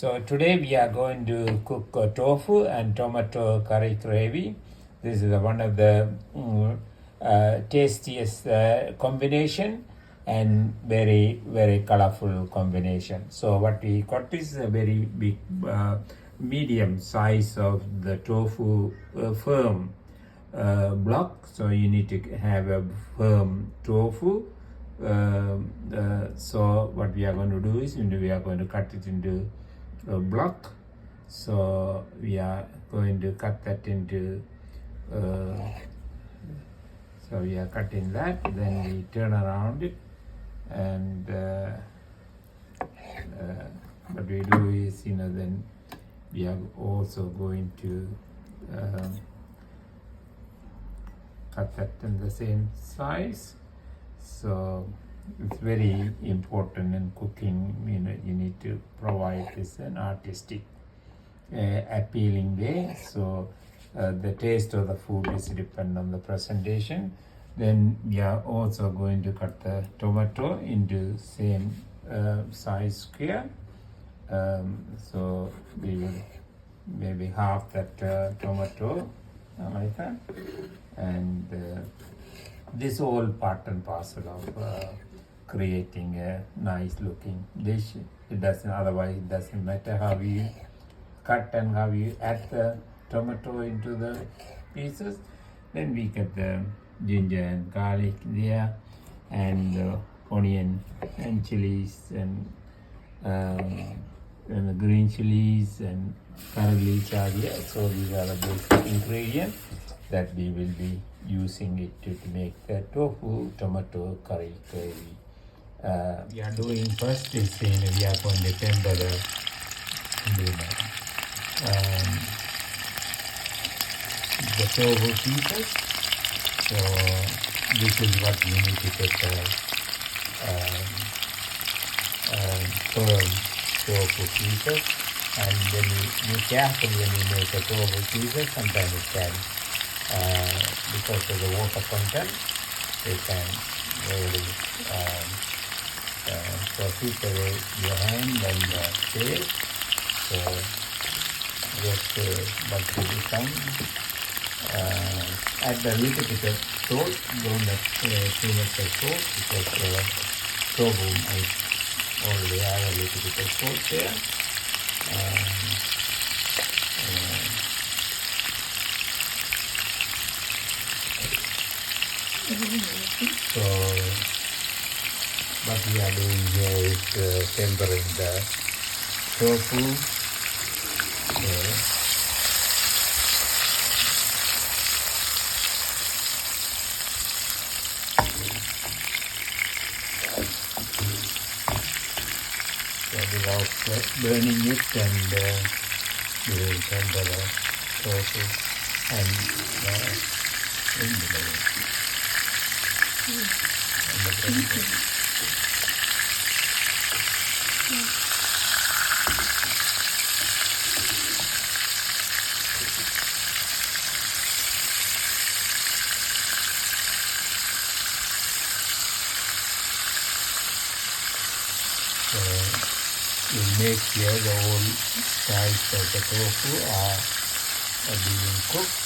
So today we are going to cook tofu and tomato curry gravy. This is one of the tastiest combination and very colorful combination. So what we got is a very big medium size of the tofu firm block. So you need to have a firm tofu. So what we are going to do is we are going to cut it into a block. So we are going to cut that into so we are cutting that, then we turn around it, and what we do is then we are also going to cut that in the same size. So it's very important in cooking. You need to provide this an artistic, appealing way. So the taste of the food is dependent on the presentation. Then we are also going to cut the tomato into same size square. So we will maybe half that tomato like that, and this all part and parcel of creating a nice looking dish. It doesn't, otherwise it doesn't matter how you cut and how you add the tomato into the pieces. Then we get the ginger and garlic there, and onion and chilies, and the green chilies and curry leaves are here. So these are the basic ingredients that we will be using it to make the tofu tomato curry gravy. We are doing first is we are going to temper the tofu pieces. So this is what you need to get firm tofu pieces, and when you be careful when you make a tofu pieces. Sometimes it can because of the water content, it can really profit away your hand and the taste. So just but to become add a little bit of salt. Don't add too much of salt, because tofu might already have a little bit of salt there. So what we are doing here is tempering the tofu. So without burning it, and we will temper the tofu and in the So you make sure the whole sides of the tofu are being cooked.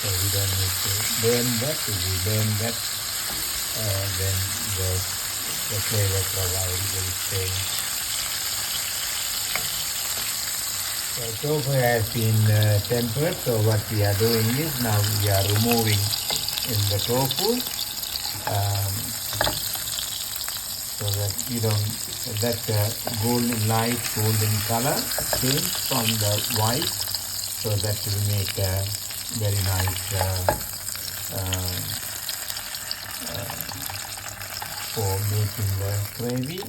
So we don't need to burn that. If we burn that, then the flavor profile will change. So tofu has been tempered. So what we are doing is now we are removing in the tofu, so that that golden light golden color change from the white. So that will make a very nice for making the gravy.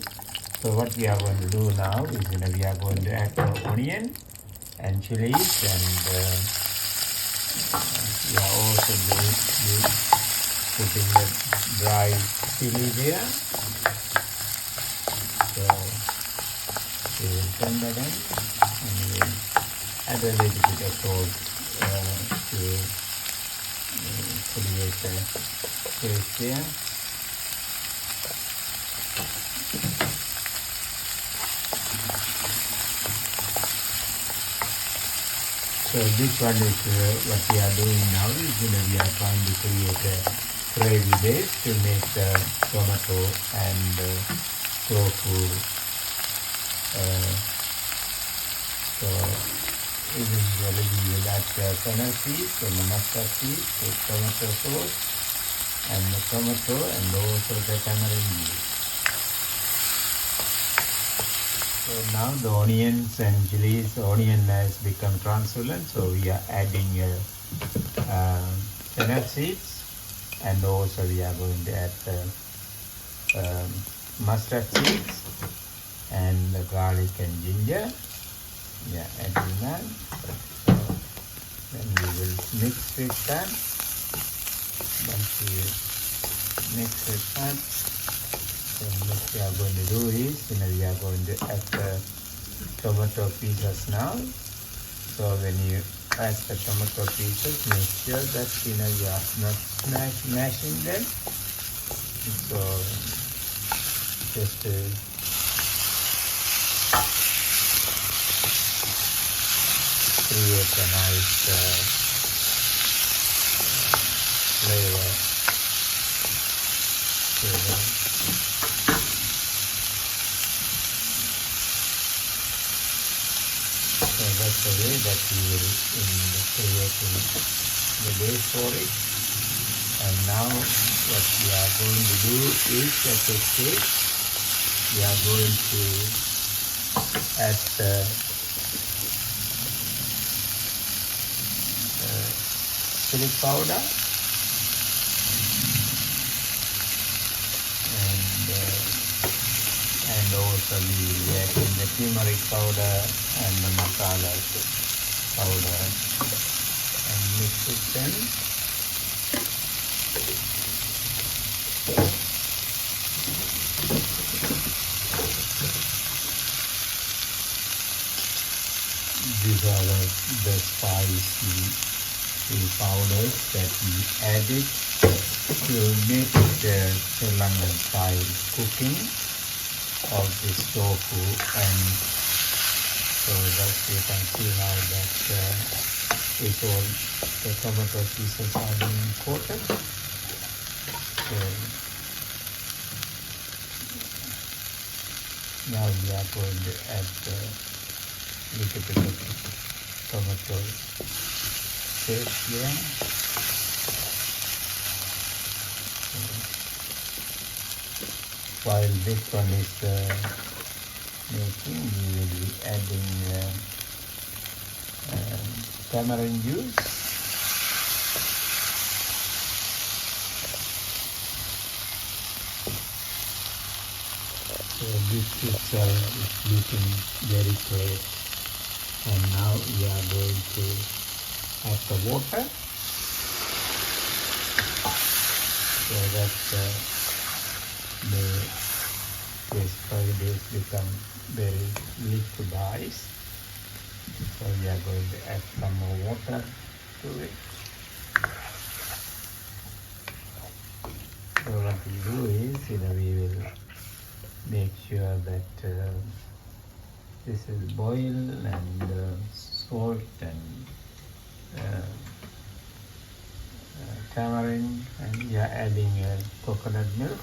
So what we are going to do now is we are going to add the onion and chilies, and we are also putting the dry chili there. So we will tender them, and we will add a little bit of salt to create a paste here. So this one is what we are doing now is we are trying to create a gravy base to make the tomato and tofu. So eventually we will add fennel seeds and mustard seeds, the tomato sauce and the tomato and also the tamarind leaves. So now the onions and chilies, onion has become translucent, so we are adding fennel seeds, and also we are going to add mustard seeds and the garlic and ginger. Yeah, adding that. So then we will mix with that. Once we mix with that, then what we are going to do is, we are going to add the tomato pieces now. So when you add the tomato pieces, make sure that you are not mashing them. So just create a nice flavor. So that's the way that we will creating the base for it. And now what we are going to do is at this stage we are going to add the chili powder and also we will add in the turmeric powder and the masala powder and mix it then. These are the spicy powders that we added to make it Sri Lankan style cooking of this tofu, and so that you can see now that it all the tomato pieces are being coated. So now we are going to add a little bit of tomato paste here. While this one is making, we will be adding tamarind juice. So this is looking very great. And now we are going to add the water. So that this base become very liquidized. So we are going to add some more water to it. So what we do is, we will make sure that this is boiled and salt and tamarind, and we are adding coconut milk.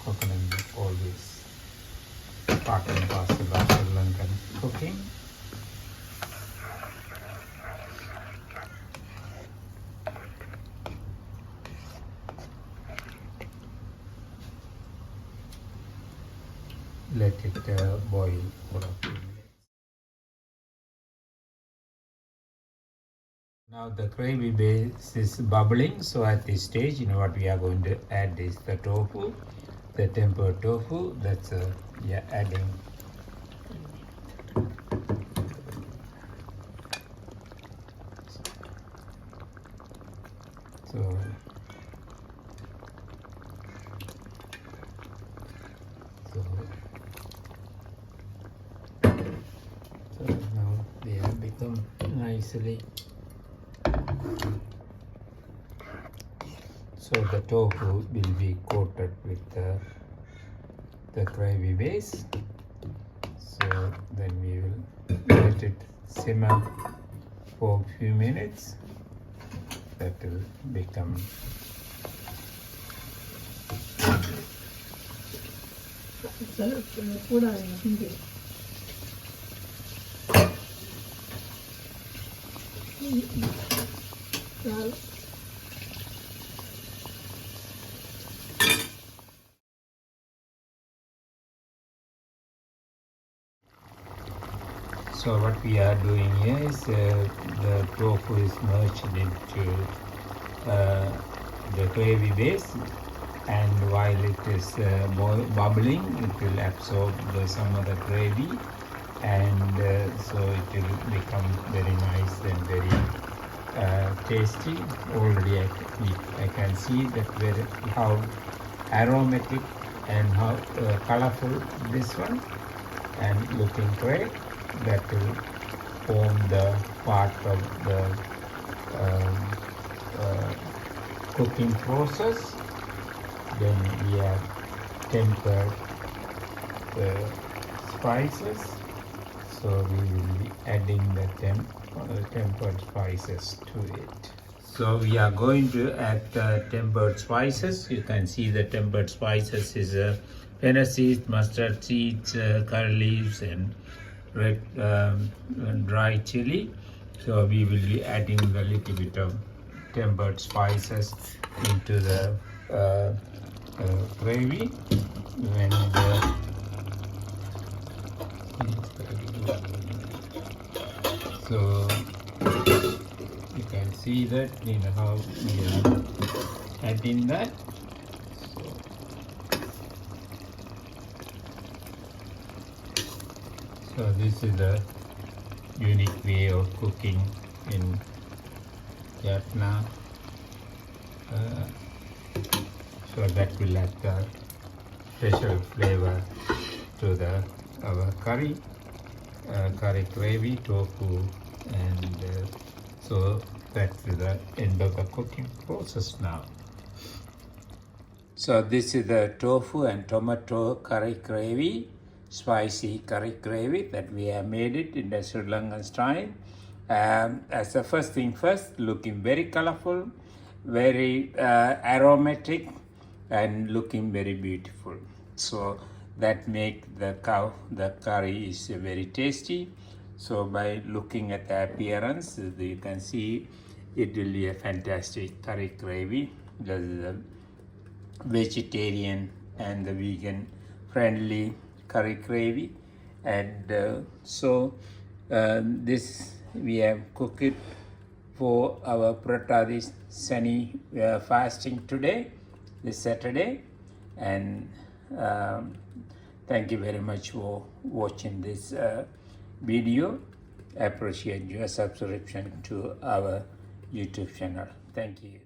Coconut milk always part and parcel of Sri Lankan cooking. Let it boil for a few minutes. Now the gravy base is bubbling, so at this stage, what we are going to add is the tofu, the tempered tofu. That's we are adding. So now they have become nicely So the tofu will be coated with the gravy base. So then we will let it simmer for a few minutes. That will become So what we are doing here is the tofu is merged into the gravy base, and while it is bubbling, it will absorb some of the gravy, and so it will become very nice and very tasty. Already I can see that how aromatic and how colorful this one, and looking great. That will form the part of the cooking process. Then we have tempered spices, so we will be adding the tempered spices to it. So we are going to add the tempered spices. You can see the tempered spices is fennel seeds, mustard seeds, curry leaves, and red dry chili. So we will be adding a little bit of tempered spices into the gravy. When so you can see that how we are adding that. So this is a unique way of cooking in Vietnam. So that will add the special flavor to our curry gravy, tofu, and so that's the end of the cooking process now. So this is the tofu and tomato curry gravy, spicy curry gravy that we have made it in the Sri Lankan style. As the first thing first, looking very colorful, very aromatic, and looking very beautiful. So that make the curry is very tasty. So by looking at the appearance, you can see it will be a fantastic curry gravy. This is a vegetarian and the vegan friendly curry gravy, and so this we have cooked it for our Prata this sunny fasting today, this Saturday, and thank you very much for watching this video. I appreciate your subscription to our YouTube channel. Thank you.